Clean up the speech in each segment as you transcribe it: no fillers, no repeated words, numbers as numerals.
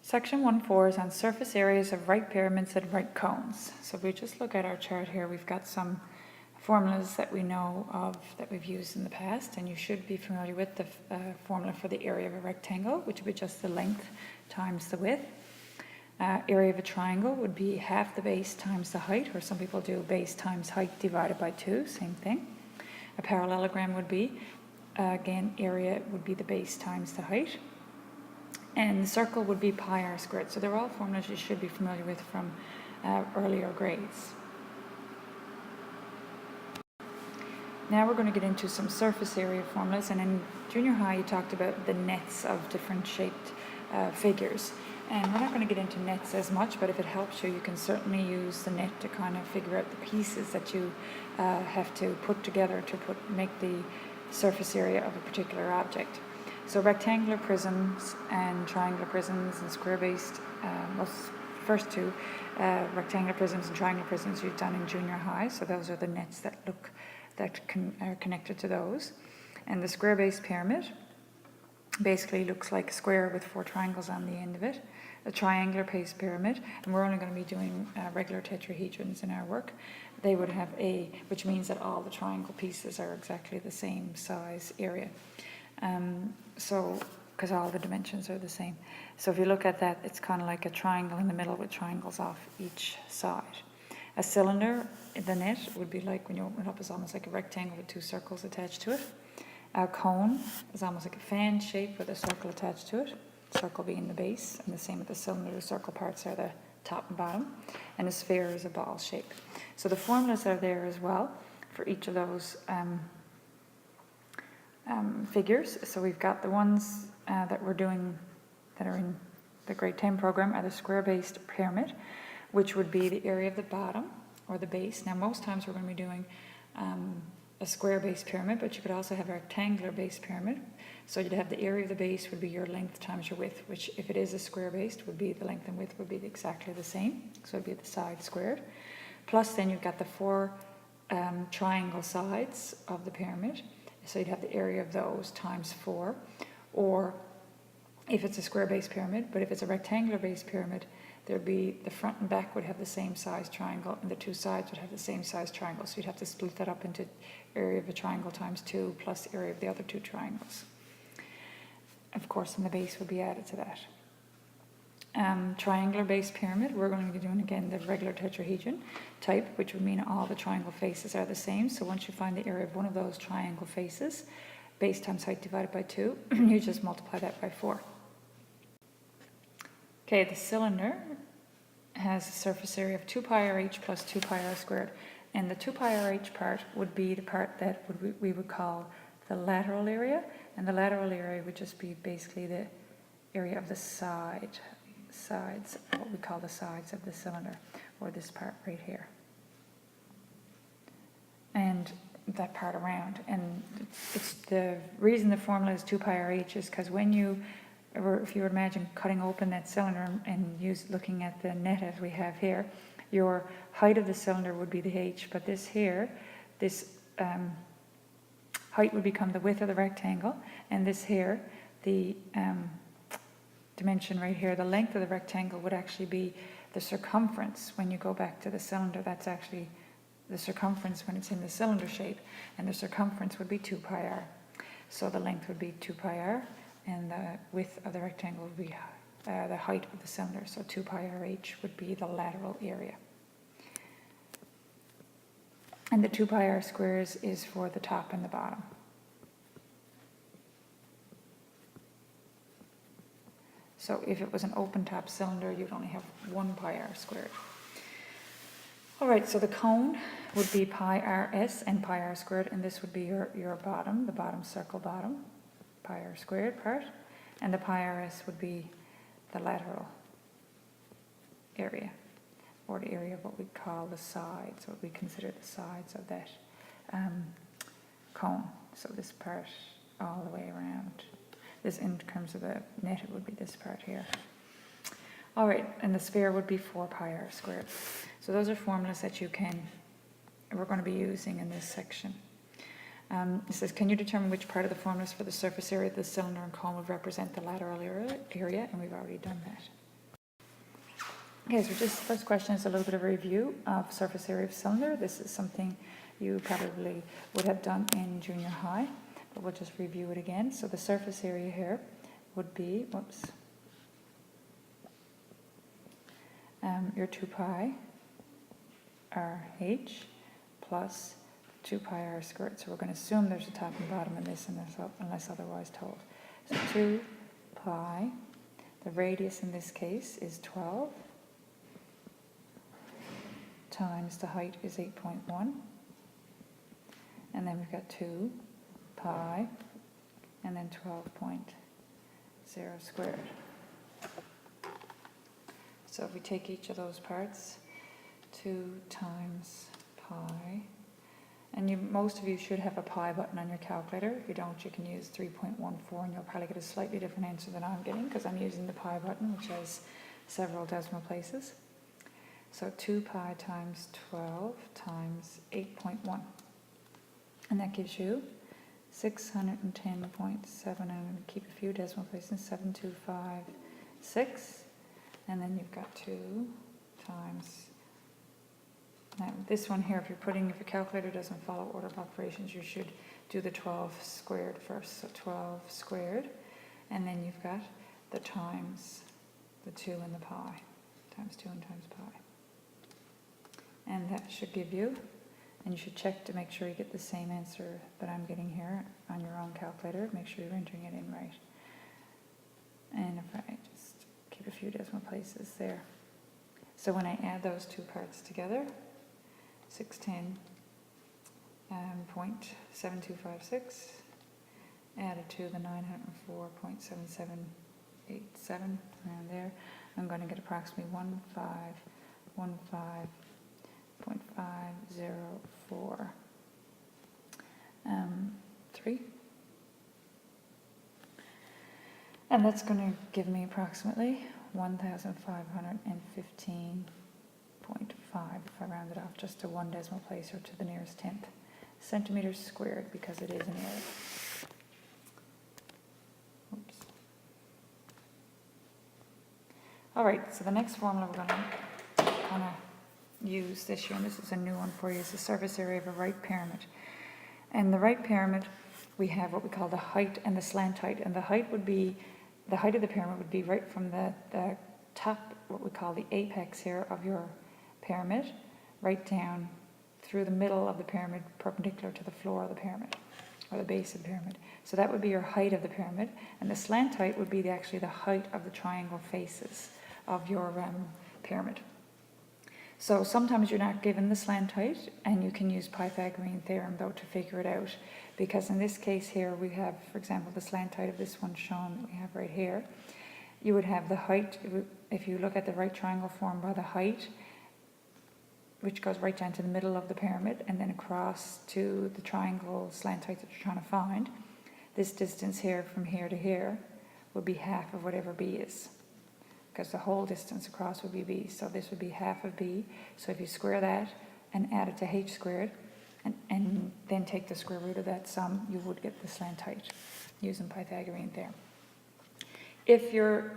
Section 1.4 is on surface areas of right pyramids and right cones. So if we just look at our chart here, we've got some formulas that we know of that we've used in the past, and you should be familiar with the formula for the area of a rectangle, which would be just the length times the width. Area of a triangle would be half the base times the height, or some people do base times height divided by 2, same thing. A parallelogram would be, again, area would be the base times the height. And the circle would be pi r squared. So they're all formulas you should be familiar with from earlier grades. Now we're going to get into some surface area formulas, and in junior high you talked about the nets of different shaped figures. And we're not going to get into nets as much, but if it helps you, you can certainly use the net to kind of figure out the pieces that you have to put together to make the surface area of a particular object. So rectangular prisms and triangular prisms and square-based, first two, rectangular prisms and triangular prisms you've done in junior high. So those are the nets that are connected to those. And the square-based pyramid basically looks like a square with 4 triangles on the end of it. A triangular-based pyramid, and we're only going to be doing regular tetrahedrons in our work. They would have which means that all the triangle pieces are exactly the same size area. Because all the dimensions are the same. So if you look at that, it's kind of like a triangle in the middle with triangles off each side. A cylinder, the net would be like, when you open it up, is almost like a rectangle with 2 circles attached to it. A cone is almost like a fan shape with a circle attached to it, circle being the base, and the same with the cylinder. The circle parts are the top and bottom, and a sphere is a ball shape. So the formulas are there as well for each of those figures. So we've got the ones that we're doing that are in the grade 10 program are the square-based pyramid, which would be the area of the bottom or the base. Now most times we're going to be doing a square-based pyramid, but you could also have a rectangular-based pyramid. So you'd have the area of the base would be your length times your width, which if it is a square-based would be the length and width would be exactly the same. So it'd be the side squared. Plus then you've got the 4 triangle sides of the pyramid. So you'd have the area of those times 4, or if it's a square-based pyramid, but if it's a rectangular-based pyramid, there'd be the front and back would have the same size triangle, and the 2 sides would have the same size triangle. So you'd have to split that up into area of a triangle times 2 plus area of the other 2 triangles. Of course, and the base would be added to that. Triangular-based pyramid, we're going to be doing again the regular tetrahedron type, which would mean all the triangle faces are the same. So once you find the area of one of those triangle faces, base times height divided by 2, you just multiply that by 4. Okay, the cylinder has a surface area of 2 pi r h plus 2 pi r squared. And the 2 pi r h part would be the part that we would call the lateral area. And the lateral area would just be basically the area of the sides, what we call the sides of the cylinder, or this part right here. And that part around. And it's the reason the formula is 2 pi r h is because when you, or if you would imagine cutting open that cylinder and looking at the net as we have here, your height of the cylinder would be the h, but this here, this height would become the width of the rectangle, and this here, the dimension right here, the length of the rectangle would actually be the circumference. When you go back to the cylinder, that's actually the circumference when it's in the cylinder shape, and the circumference would be 2 pi r. So the length would be 2 pi r, and the width of the rectangle would be the height of the cylinder. So 2 pi r h would be the lateral area. And the 2 pi r squares is for the top and the bottom. So if it was an open top cylinder, you'd only have 1 pi r squared. All right, so the cone would be pi rs and pi r squared, and this would be your bottom, the bottom circle bottom, pi r squared part, and the pi rs would be the lateral area, or the area of what we call the sides, what we consider the sides of that cone. So this part all the way around. This, in terms of the net, it would be this part here. All right, and the sphere would be 4 pi r squared. So those are formulas that we're going to be using in this section. It says, can you determine which part of the formulas for the surface area of the cylinder and cone would represent the lateral area? And we've already done that. Okay, so just first question is a little bit of a review of surface area of cylinder. This is something you probably would have done in junior high, but we'll just review it again. So the surface area here would be, your 2 pi RH plus 2 pi r squared. So we're going to assume there's a top and bottom in this unless otherwise told. So 2 pi, the radius in this case is 12, times the height is 8.1, and then we've got 2 pi, and then 12.0 squared. So if we take each of those parts, 2 times pi, and most of you should have a pi button on your calculator. If you don't, you can use 3.14 and you'll probably get a slightly different answer than I'm getting because I'm using the pi button, which has several decimal places. So 2 pi times 12 times 8.1. And that gives you 610.7, and keep a few decimal places, 7256. And then you've got 2 times, now this one here, if your calculator doesn't follow order of operations, you should do the 12 squared first. So 12 squared, and then you've got the times, the 2 and the pi, times 2 and times pi. And that should give you, and you should check to make sure you get the same answer that I'm getting here on your own calculator. Make sure you're entering it in right. And if I just keep a few decimal places there. So when I add those two parts together, 610.7256 added to the 904.7787 around there, I'm going to get approximately 1515.504 3. And that's going to give me approximately 1,515.5, if I round it off just to one decimal place or to the nearest tenth, centimeters squared, because it is an area. Oops. All right, so the next formula we're going to kind of use this year, and this is a new one for you, is the surface area of a right pyramid. And the right pyramid, we have what we call the height and the slant height. And the height would be, the height of the pyramid would be right from the top, what we call the apex here of your pyramid, right down through the middle of the pyramid, perpendicular to the floor of the pyramid, or the base of the pyramid. So that would be your height of the pyramid. And the slant height would be actually the height of the triangle faces of your pyramid. So sometimes you're not given the slant height, and you can use Pythagorean theorem though to figure it out, because in this case here we have, for example, the slant height of this one shown that we have right here. You would have the height, if you look at the right triangle formed by the height, which goes right down to the middle of the pyramid and then across to the triangle slant height that you're trying to find. This distance here from here to here would be half of whatever b is, because the whole distance across would be b. So this would be half of b. So if you square that and add it to h squared and then take the square root of that sum, you would get the slant height using Pythagorean theorem. If your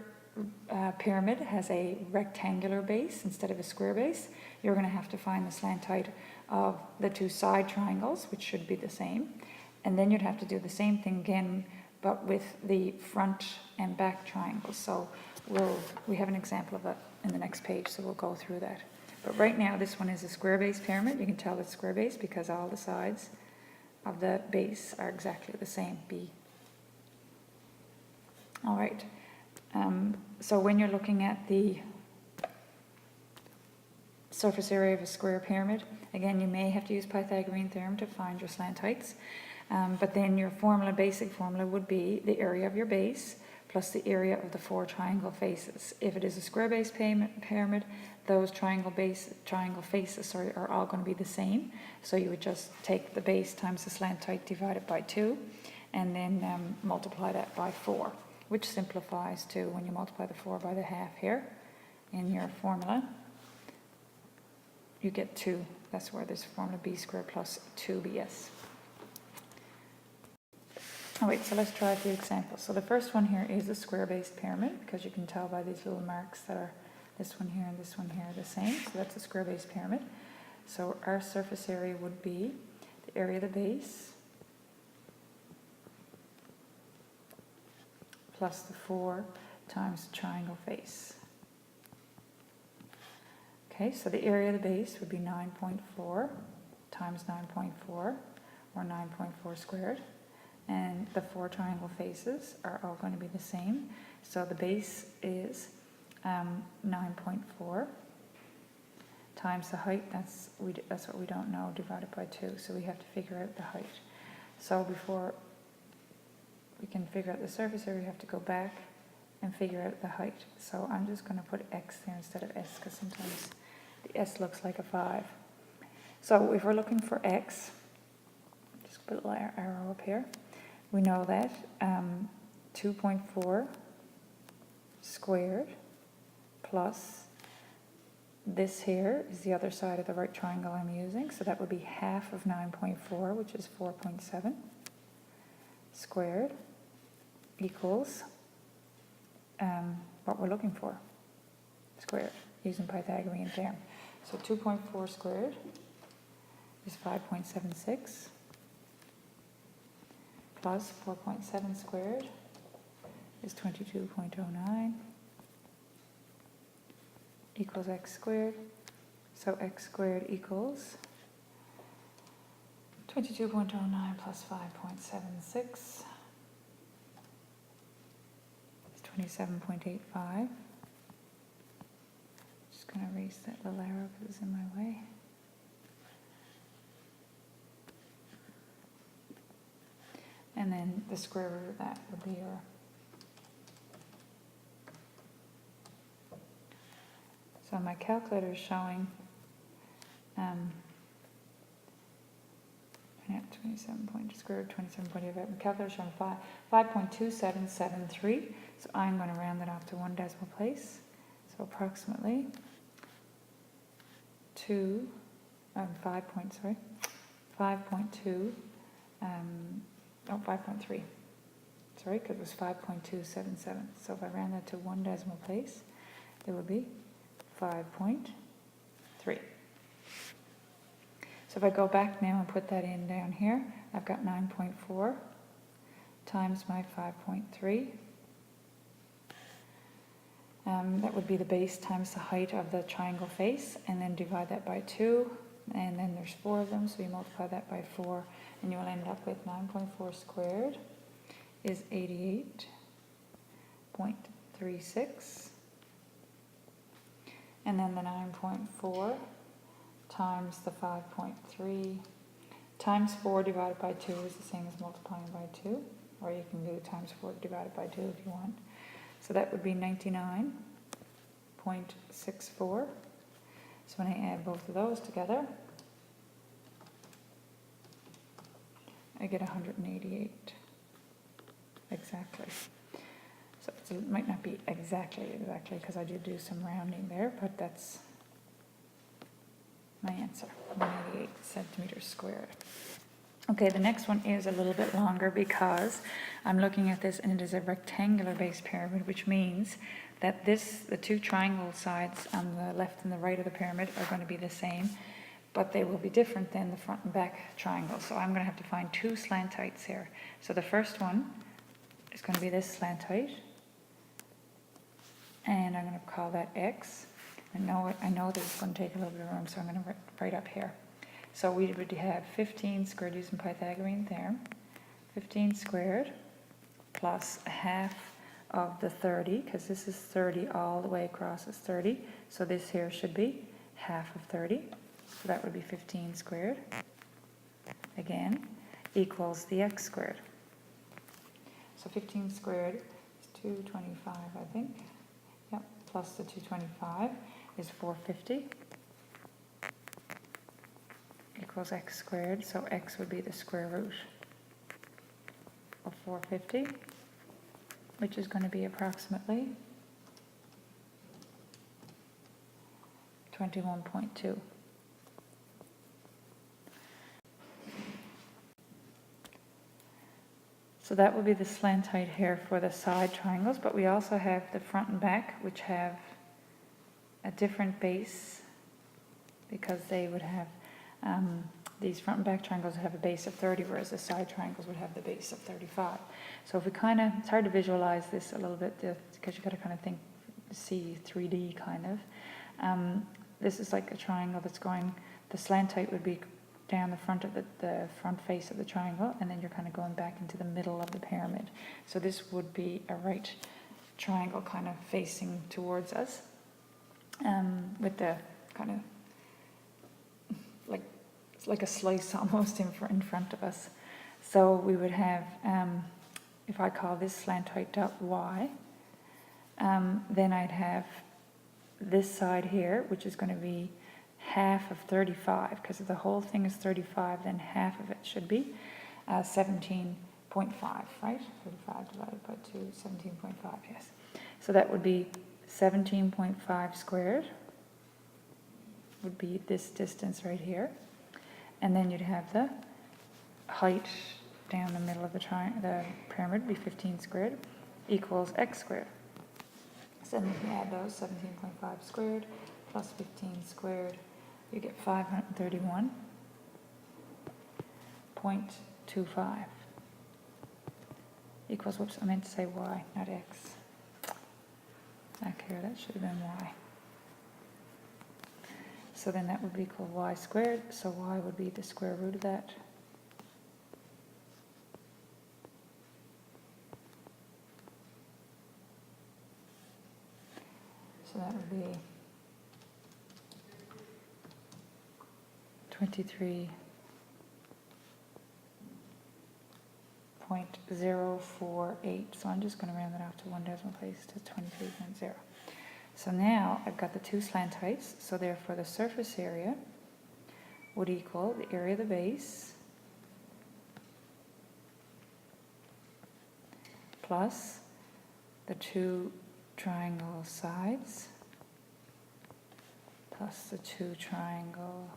pyramid has a rectangular base instead of a square base, you're going to have to find the slant height of the two side triangles, which should be the same. And then you'd have to do the same thing again, but with the front and back triangles. So we have an example of that in the next page, so we'll go through that. But right now, this one is a square base pyramid. You can tell it's square base because all the sides of the base are exactly the same, b. All right. So when you're looking at the surface area of a square pyramid, again, you may have to use Pythagorean theorem to find your slant heights. But then your basic formula would be the area of your base plus the area of the four triangle faces. If it is a square base pyramid, those triangle faces are all going to be the same. So you would just take the base times the slant height divided by 2, and then multiply that by 4, which simplifies to, when you multiply the 4 by the half here in your formula, you get 2. That's where this formula b squared plus 2bs. All right, so let's try a few examples. So the first one here is a square-based pyramid, because you can tell by these little marks that this one here and this one here are the same, so that's a square-based pyramid. So our surface area would be the area of the base plus the 4 times the triangle face. Okay, so the area of the base would be 9.4 times 9.4, or 9.4 squared. And the 4 triangle faces are all going to be the same. So the base is 9.4 times the height, that's what we don't know, divided by 2. So we have to figure out the height. So before we can figure out the surface area, we have to go back and figure out the height. So I'm just going to put x there instead of s, because sometimes the s looks like a 5. So if we're looking for x, just put a little arrow up here, we know that 2.4 squared plus this here is the other side of the right triangle I'm using, so that would be half of 9.4, which is 4.7 squared, equals what we're looking for, squared, using Pythagorean theorem. So 2.4 squared is 5.76 plus 4.7 squared is 22.09 equals x squared. So x squared equals 22.09 plus 5.76 is 27.85. Just going to erase that little arrow because it's in my way. And then the square root of that would be your, so my calculator is showing square root 27.85. My calculator is showing 5.2773. So I'm going to round that off to 1 decimal place. So approximately 5.2. 5.3. Sorry, because it was 5.277. So if I round that to 1 decimal place, there would be 5.3. So if I go back now and put that in down here, I've got 9.4 times my 5.3. That would be the base times the height of the triangle face, and then divide that by 2, and then there's 4 of them, so you multiply that by 4, and you'll end up with 9.4 squared is 88.36, and then the 9.4 times the 5.3 times 4 divided by 2 is the same as multiplying by 2, or you can do times 4 divided by 2 if you want. So that would be 99.64. So when I add both of those together, I get 188 exactly. So it might not be exactly because I did do some rounding there, but that's my answer, 188 centimeters squared. Okay, the next one is a little bit longer because I'm looking at this and it is a rectangular base pyramid, which means that the 2 triangle sides on the left and the right of the pyramid are going to be the same, but they will be different than the front and back triangles. So I'm going to have to find 2 slant heights here. So the first one is going to be this slant height, and I'm going to call that x. I know that it's going to take a little bit of room, so I'm going to write up here. So we would have 15 squared using Pythagorean theorem, 15 squared plus a half of the 30, because this is 30 all the way across is 30, so this here should be half of 30, so that would be 15 squared, again, equals the x squared. So 15 squared is 225, I think, yep, plus the 225 is 450, equals x squared, so x would be the square root of 450, which is going to be approximately 21.2. So that would be the slant height here for the side triangles, but we also have the front and back, which have a different base because they would have, these front and back triangles would have a base of 30, whereas the side triangles would have the base of 35. So if we kind of, it's hard to visualize this a little bit because you've got to kind of think, see 3D kind of. This is like a triangle that's going, the slant height would be down the front of the front face of the triangle, and then you're kind of going back into the middle of the pyramid. So this would be a right triangle kind of facing towards us, with the kind of like a slice almost in front of us. So we would have, if I call this slant height dot y, then I'd have this side here, which is going to be half of 35, because if the whole thing is 35, then half of it should be 17.5, right? 35 divided by 2, 17.5, yes. So that would be 17.5 squared, would be this distance right here. And then you'd have the height down the middle of the pyramid, be 15 squared, equals x squared. So then you add those, 17.5 squared plus 15 squared, you get 531.25 equals, whoops, I meant to say y, not x. Back here, that should have been y. So then that would be equal to y squared, so y would be the square root of that. So that would be 23.048. So I'm just going to round that off to one decimal place to 23.0. So now I've got the two slant heights, so therefore the surface area would equal the area of the base plus the two triangle sides plus the two triangle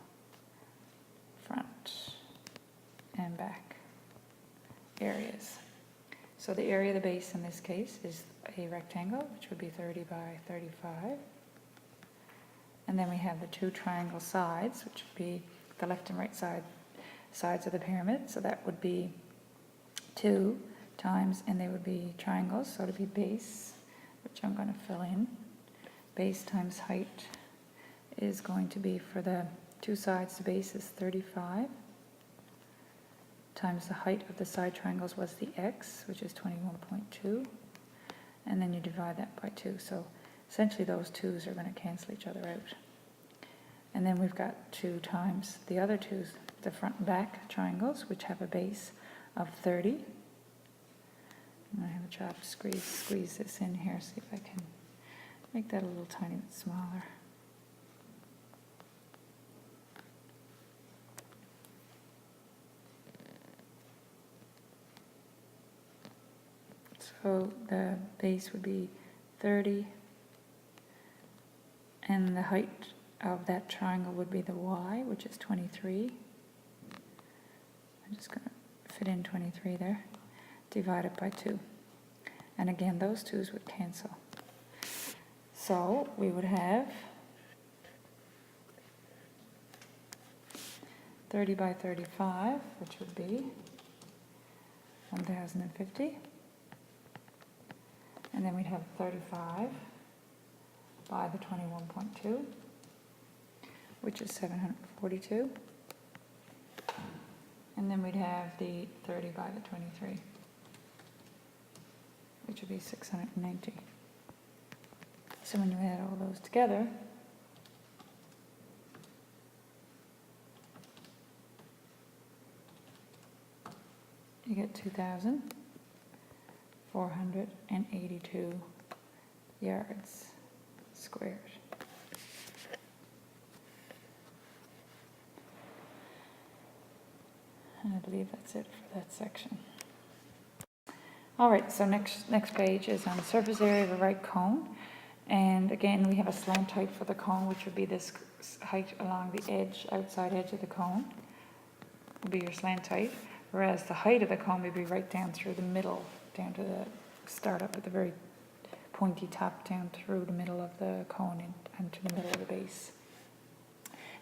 front and back areas. So the area of the base in this case is a rectangle, which would be 30 by 35. And then we have the two triangle sides, which would be the left and right sides of the pyramid. So that would be 2 times, and they would be triangles, so it would be base, which I'm going to fill in. Base times height is going to be, for the two sides, the base is 35, times the height of the side triangles was the x, which is 21.2, and then you divide that by 2. So essentially those 2's are going to cancel each other out. And then we've got 2 times the other 2's, the front and back triangles, which have a base of 30. And I have a job to squeeze this in here, see if I can make that a little tiny bit smaller. So the base would be 30, and the height of that triangle would be the y, which is 23. I'm just going to fit in 23 there, divided by 2. And again, those 2's would cancel. So we would have 30 by 35, which would be 1050. And then we'd have 35 by the 21.2, which is 742. And then we'd have the 30 by the 23, which would be 690. So when you add all those together, you get 2,482 yards squared. And I believe that's it for that section. All right, so next page is on the surface area of a right cone. And again, we have a slant height for the cone, which would be this height along the edge, outside edge of the cone, would be your slant height. Whereas the height of the cone would be right down through the middle, down to the start up at the very pointy top down through the middle of the cone and to the middle of the base.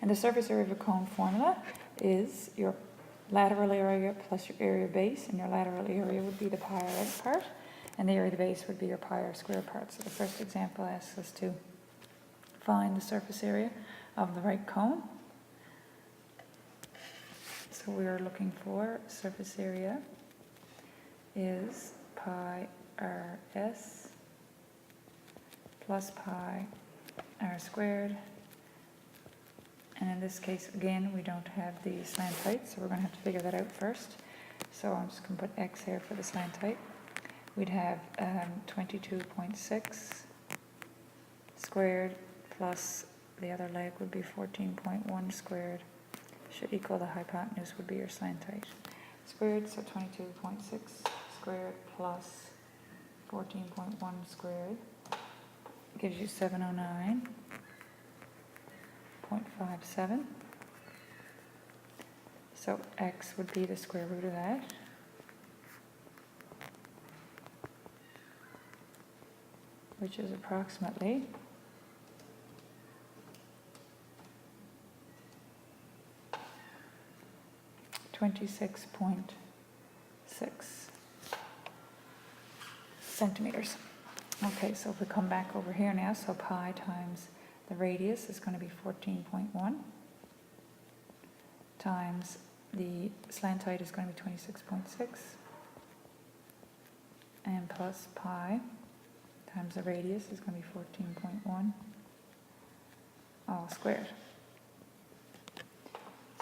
And the surface area of a cone formula is your lateral area plus your area base, and your lateral area would be the pi r x part, and the area of the base would be your pi r square part. So the first example asks us to find the surface area of the right cone. So we are looking for surface area is pi r s plus pi r squared. And in this case, again, we don't have the slant height, so we're going to have to figure that out first. So I'm just going to put x here for the slant height. We'd have 22.6 squared plus the other leg would be 14.1 squared. Should equal the hypotenuse would be your slant height. Squared, so 22.6 squared plus 14.1 squared gives you 709.57. So x would be the square root of that. Which is approximately 26.6 centimeters. Okay, so if we come back over here now, so pi times the radius is going to be 14.1 times the slant height is going to be 26.6 and plus pi times the radius is going to be 14.1 all squared.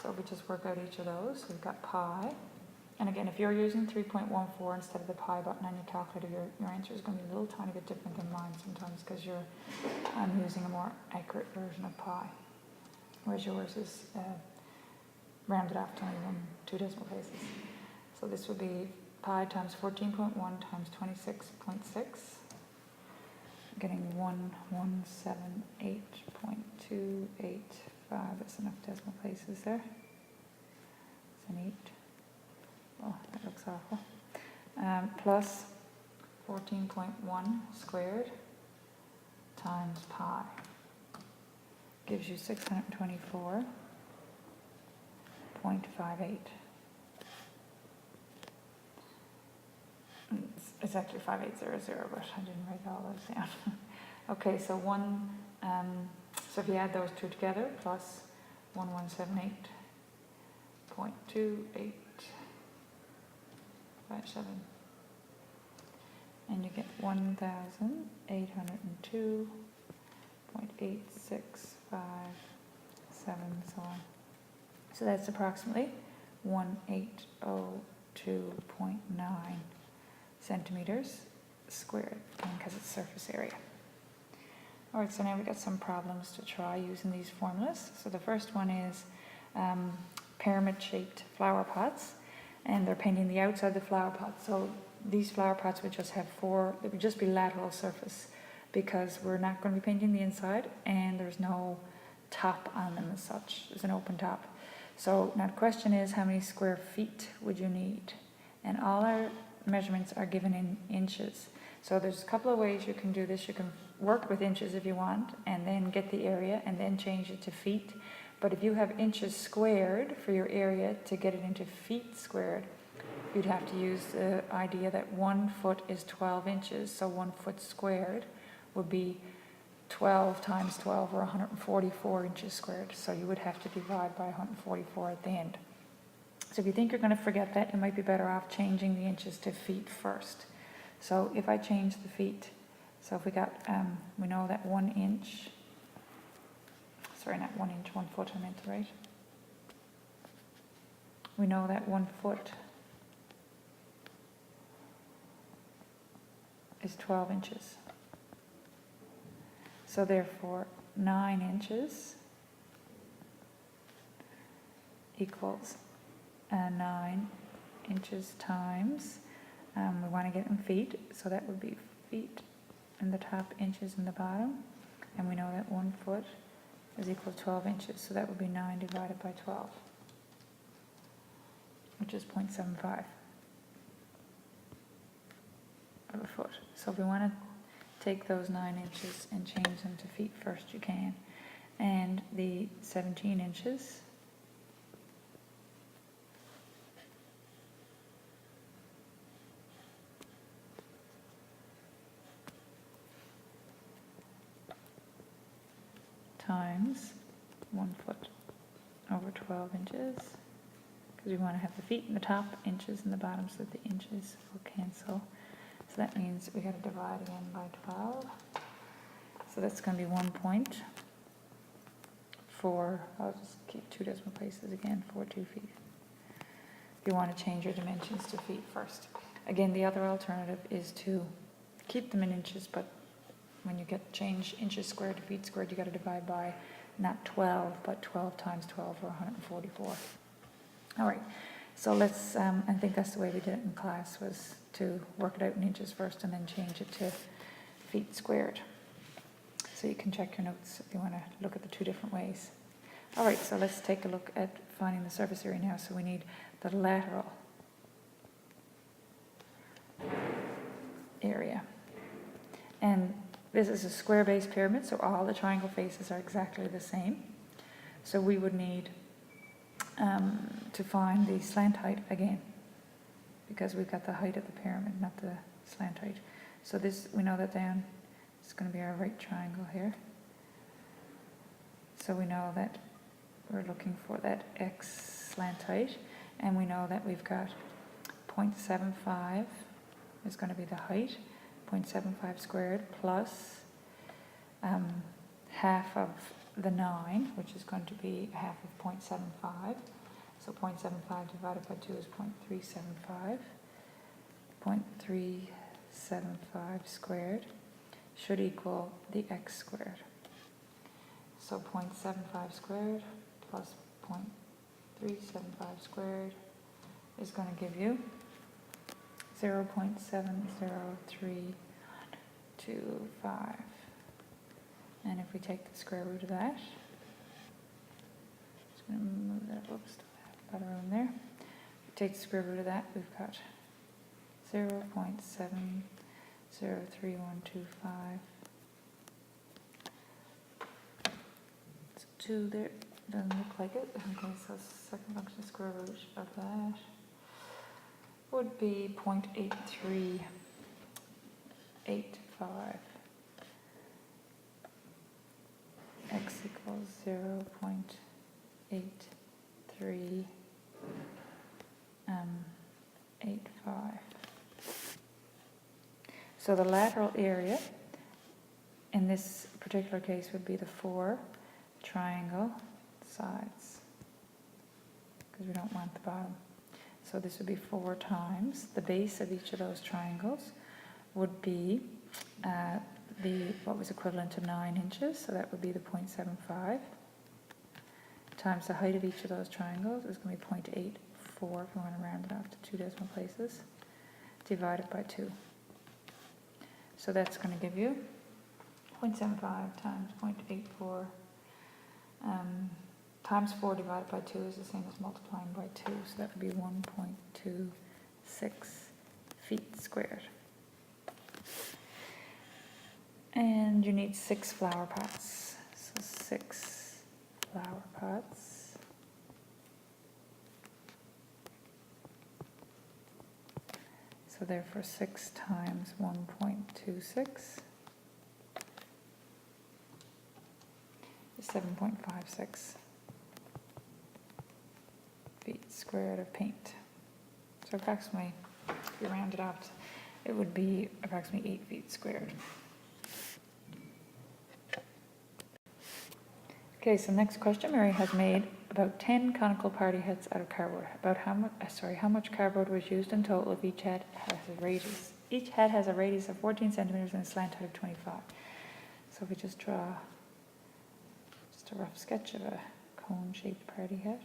So we just work out each of those. We've got pi. And again, if you're using 3.14 instead of the pi button on your calculator, your answer is going to be a little tiny bit different than mine sometimes because I'm using a more accurate version of pi, whereas yours is rounded off to only 2 decimal places. So this would be pi times 14.1 times 26.6, getting 1178.285. That's enough decimal places there. It's an 8. Oh, that looks awful. Plus 14.1 squared times pi gives you 624.58. It's actually 5800, but I didn't write all those down. Okay, so so if you add those two together, plus 1178.2857, and you get 1802.8657, so on. So that's approximately 1802.9 centimeters squared, because it's surface area. Alright, so now we've got some problems to try using these formulas. So the first one is pyramid-shaped flower pots, and they're painting the outside of the flower pot. So these flower pots would just have it would just be lateral surface because we're not going to be painting the inside, and there's no top on them as such. There's an open top. So now the question is, how many square feet would you need? And all our measurements are given in inches. So there's a couple of ways you can do this. You can work with inches if you want, and then get the area, and then change it to feet. But if you have inches squared for your area to get it into feet squared, you'd have to use the idea that 1 foot is 12 inches. So 1 foot squared would be 12 times 12, or 144 inches squared. So you would have to divide by 144 at the end. So if you think you're going to forget that, you might be better off changing the inches to feet first. So if I change the feet, so if we got, we know that 1 inch, sorry, not 1 inch, 1 foot I meant to write. We know that 1 foot is 12 inches. So therefore, 9 inches equals 9 inches times, we want to get in feet, so that would be feet in the top, inches in the bottom, and we know that 1 foot is equal to 12 inches, so that would be 9 divided by 12, which is 0.75 of a foot. So if we want to take those 9 inches and change them to feet first you can. And the 17 inches times 1 foot over 12 inches, because we want to have the feet in the top, inches in the bottom, so that the inches will cancel. So that means we got to divide again by 12. So that's going to be 1.4, I'll just keep 2 decimal places again, 42 feet. You want to change your dimensions to feet first. Again, the other alternative is to keep them in inches, but when you get change inches squared to feet squared, you got to divide by not 12, but 12 times 12, or 144. All right, so let's, I think that's the way we did it in class, was to work it out in inches first and then change it to feet squared. So you can check your notes if you want to look at the 2 different ways. All right, so let's take a look at finding the surface area now. So we need the lateral area. And this is a square-based pyramid, so all the triangle faces are exactly the same. So we would need to find the slant height again, because we've got the height of the pyramid, not the slant height. So this, we know that down, it's going to be our right triangle here. So we know that we're looking for that x slant height, and we know that we've got 0.75 is going to be the height, 0.75 squared plus half of the 9, which is going to be half of 0.75. So 0.75 divided by 2 is 0.375. 0.375 squared should equal the x squared. So 0.75 squared plus 0.375 squared is going to give you 0.70325. And if we take the square root of that, just going to move that, whoops, a lot of room there. If we take the square root of that, we've got 0.703125. It's 2 there, doesn't look like it. Okay, so second function square root of that would be 0.8385. X equals 0.8385. So the lateral area in this particular case would be the 4 triangle sides, because we don't want the bottom. So this would be 4 times the base of each of those triangles would be what was equivalent to 9 inches, so that would be the 0.75, times the height of each of those triangles is going to be 0.84 if we want to round it off to 2 decimal places, divided by 2. So that's going to give you 0.75 times 0.84 times 4 divided by 2 is the same as multiplying by 2, so that would be 1.26 feet squared. And you need 6 flower pots. So 6 flower pots. So therefore 6 times 1.26 is 7.56 feet squared of paint. So approximately, if you round it out, it would be approximately 8 feet squared. Okay, so next question. Mary has made about 10 conical party hats out of cardboard. About how much cardboard was used in total if each hat has a radius? Each hat has a radius of 14 centimeters and a slant height of 25. So if we just draw just a rough sketch of a cone-shaped party hat.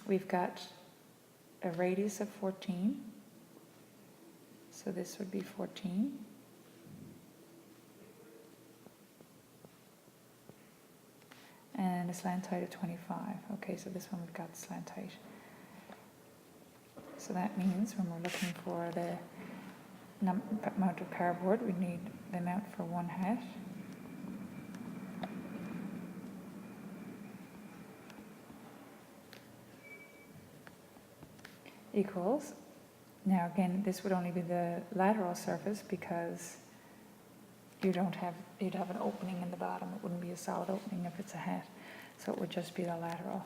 We've got a radius of 14. So this would be 14. And a slant height of 25. Okay, so this one we've got the slant height. So that means when we're looking for the amount of cardboard, we need the amount for one hat. Equals, now again, this would only be the lateral surface because you'd have an opening in the bottom. It wouldn't be a solid opening if it's a hat. So it would just be the lateral.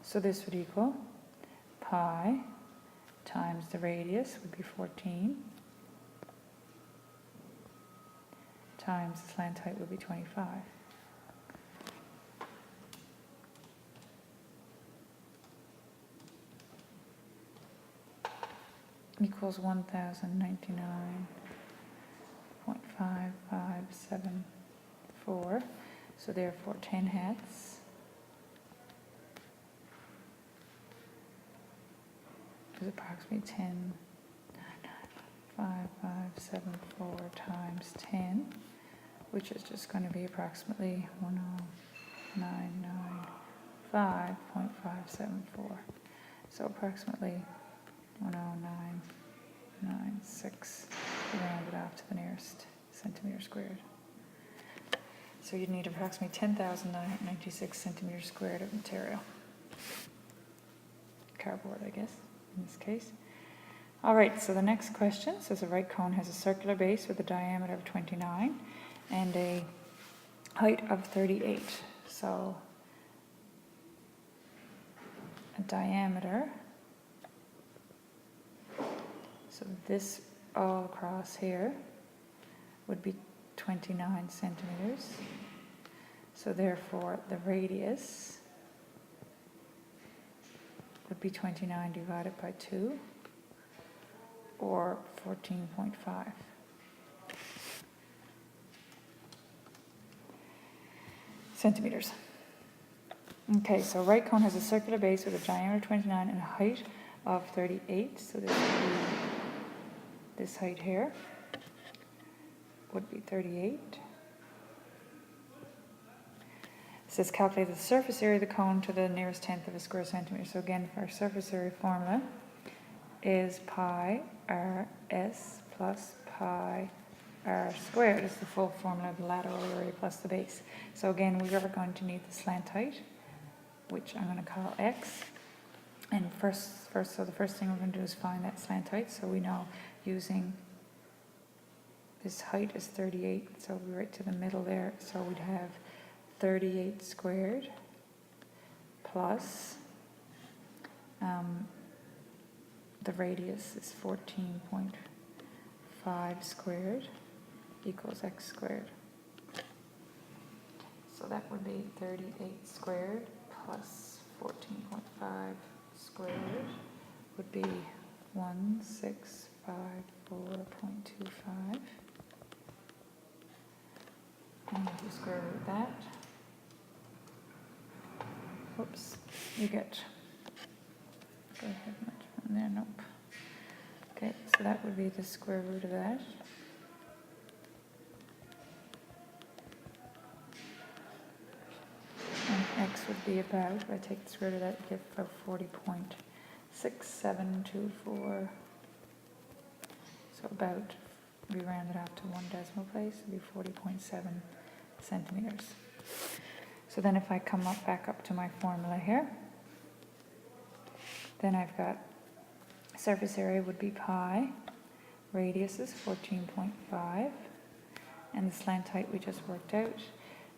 So this would equal pi times the radius would be 14 times the slant height would be 25. Equals 1099.5574. So therefore 10 hats is approximately 10.5574 times 10, which is just going to be approximately 10,995.574. So approximately 10996 rounded off to the nearest centimeter squared. So you'd need approximately 10,996 centimeters squared of material. Cardboard, I guess, in this case. All right, so the next question says a right cone has a circular base with a diameter of 29 and a height of 38. So a diameter, so this all across here would be 29 centimeters. So therefore the radius would be 29 divided by 2, or 14.5. centimeters. Okay, so right cone has a circular base with a diameter of 29 and a height of 38. So this would be, this height here would be 38. It says calculate the surface area of the cone to the nearest tenth of a square centimeter. So again, our surface area formula is pi rs plus pi r squared is the full formula of the lateral area plus the base. So again, we are going to need the slant height, which I'm going to call x. And so the first thing we're going to do is find that slant height. So we know using this height is 38, so we're right to the middle there. So we'd have 38 squared plus the radius is 14.5 squared equals x squared. So that would be 38 squared plus 14.5 squared would be 1654.25. And if you square root that, whoops, you get, do I have much from there? Nope. Okay, so that would be the square root of that. And x would be about, if I take the square root of that, you get about 40.6724. So about, we round it off to one decimal place, it would be 40.7 centimeters. So then if I come back up to my formula here, then I've got surface area would be pi, radius is 14.5, and the slant height we just worked out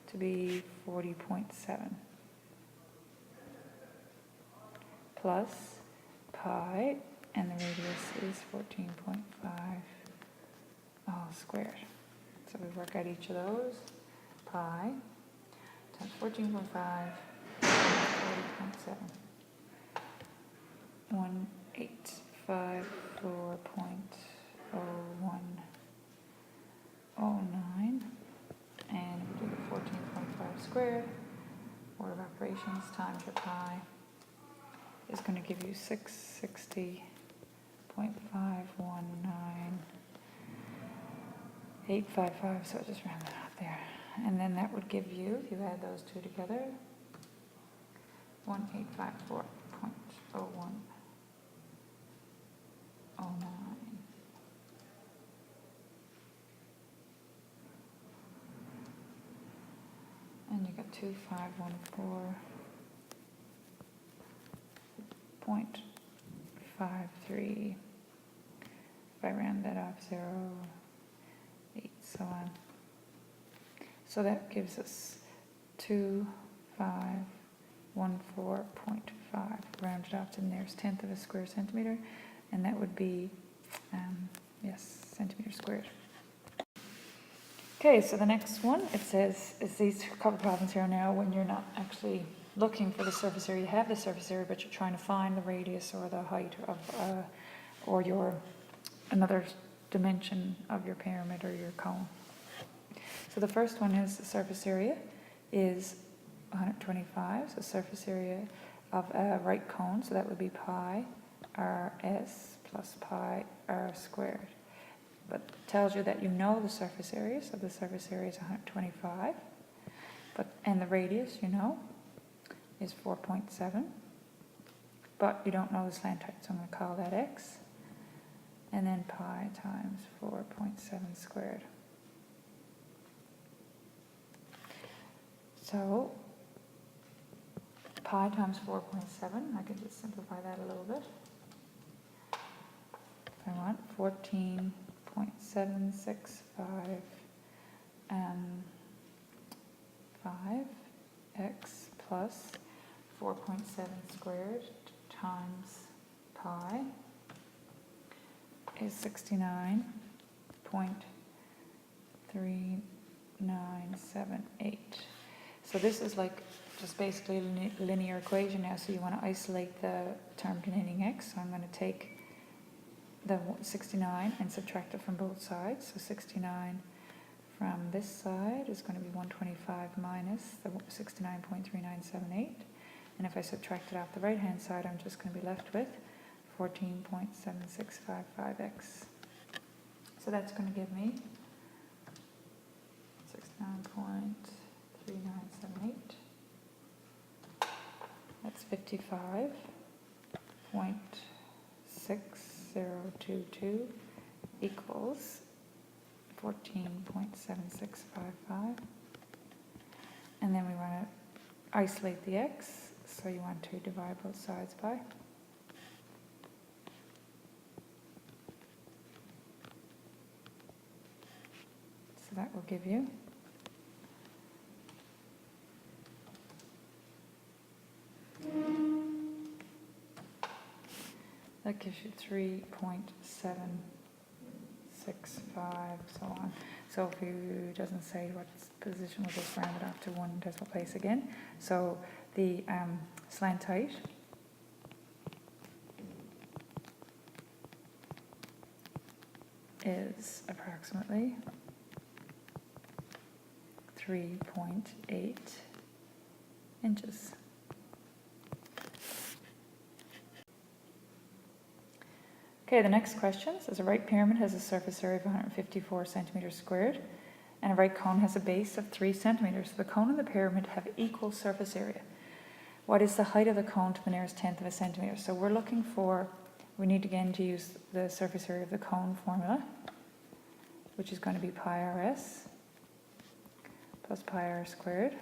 to be 40.7, plus pi, and the radius is 14.5 all squared. So we work out each of those, pi times 14.5 40.7. 1854.0109, and we do the 14.5 squared, order of operations times your pi is going to give you 660.519855, so just round that out there. And then that would give you, if you add those two together, 1854.0109. And you got 2514.53. If I round that off, 0.8, so on. So that gives us 2514.5, rounded off to the nearest tenth of a square centimeter, and that would be, yes, centimeter squared. Okay, so the next one, it says, is these couple problems here now when you're not actually looking for the surface area. You have the surface area, but you're trying to find the radius or the height of, or your, another dimension of your pyramid or your cone. So the first one is the surface area is 125, so surface area of a right cone, so that would be pi rs plus pi r squared. But it tells you that you know the surface area, so the surface area is 125, and the radius, you know, is 4.7, but you don't know the slant height, so I'm going to call that x, and then pi times 4.7 squared. So pi times 4.7, I can just simplify that a little bit. I want 14.765 5x plus 4.7 squared times pi is 69.3978. So this is like just basically a linear equation now, so you want to isolate the term containing x. So I'm going to take the 69 and subtract it from both sides. So 69 from this side is going to be 125 minus the 69.3978. And if I subtract it off the right hand side, I'm just going to be left with 14.7655x. So that's going to give me 69.3978. That's 55.6022 equals 14.7655. And then we want to isolate the x, so you want to divide both sides by. So that will give you that gives you 3.765, so on. So if you doesn't say what position, we'll just round it off to one decimal place again. So the slant height is approximately 3.8 inches. Okay, the next question says a right pyramid has a surface area of 154 centimeters squared, and a right cone has a base of 3 centimeters. So the cone and the pyramid have equal surface area. What is the height of the cone to the nearest tenth of a centimeter? So we're looking for, we need again to use the surface area of the cone formula, which is going to be pi rs plus pi r squared.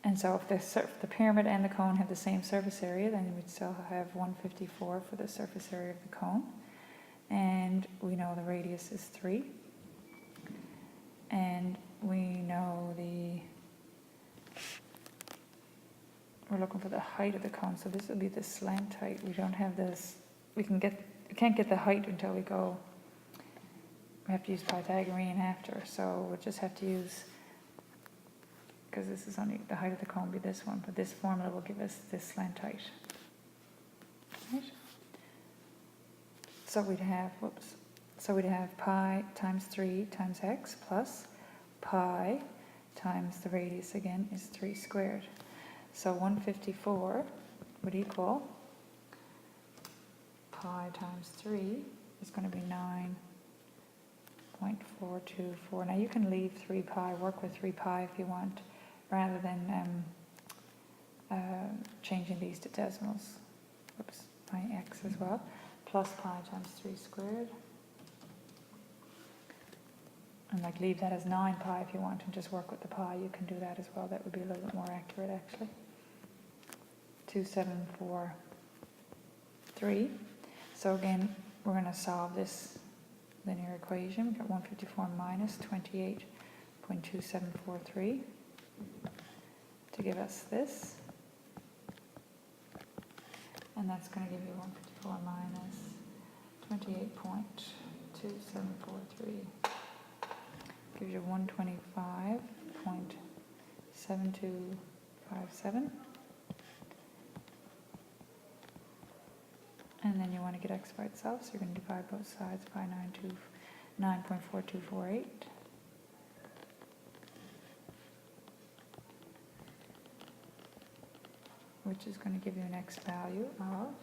And so if the pyramid and the cone have the same surface area, then we'd still have 154 for the surface area of the cone. And we know the radius is 3. And we know we're looking for the height of the cone. So this will be the slant height. We don't have this, we can't get the height until we go, we have to use Pythagorean after. So we'll just have to use, because this is only, the height of the cone will be this one, but this formula will give us this slant height. Right? So we'd have, pi times 3 times x plus pi times the radius again is 3 squared. So 154 would equal pi times 3 is going to be 9.424. Now you can leave 3 pi, work with 3 pi if you want, rather than changing these to decimals. Oops, pi x as well, plus pi times 3 squared. And like leave that as 9 pi if you want and just work with the pi, you can do that as well. That would be a little bit more accurate actually. 2743. So again, we're going to solve this linear equation. We've got 154 minus 28.2743 to give us this. And that's going to give you 154 minus 28.2743. Gives you 125.7257. And then you want to get x by itself, so you're going to divide both sides by 9.4248. Which is going to give you an x value of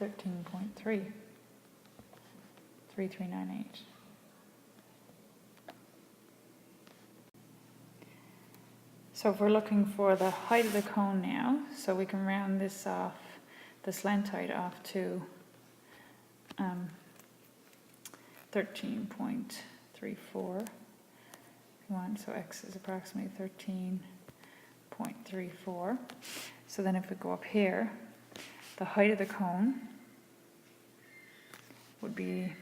13.33398. So if we're looking for the height of the cone now, so we can round this off, the slant height off to 13.34. So x is approximately 13.34. So then if we go up here, the height of the cone would be,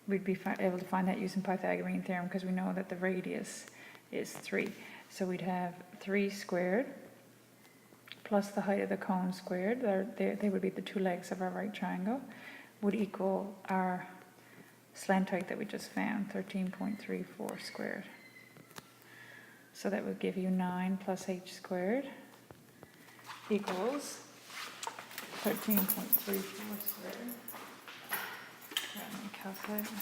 we'd be able to find that using Pythagorean theorem because we know that the radius is 3. So we'd have 3 squared plus the height of the cone squared, they would be the two legs of our right triangle, would equal our slant height that we just found, 13.34 squared. So that would give you 9 plus h squared equals 13.34 squared. Grab my calculator.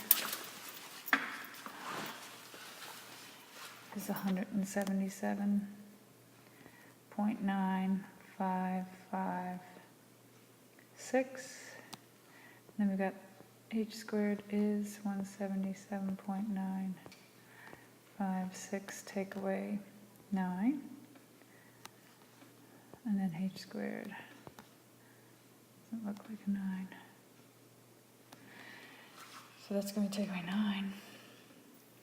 Is 177.9556. Then we've got h squared is 177.956, take away 9, and then h squared doesn't look like a 9. So that's going to take away 9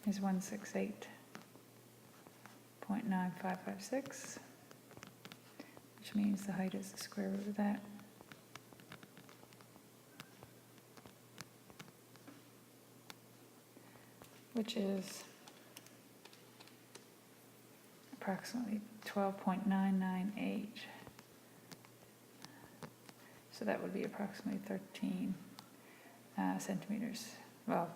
is 168.9556, which means the height is the square root of that. Which is approximately 12.998. So that would be approximately 13 centimeters. Well,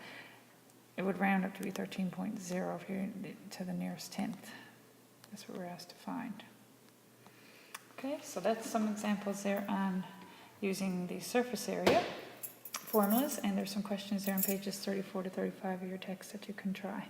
it would round up to be 13.0 if you're to the nearest tenth. That's what we're asked to find. Okay, so that's some examples there on using the surface area formulas, and there's some questions there on pages 34 to 35 of your text that you can try.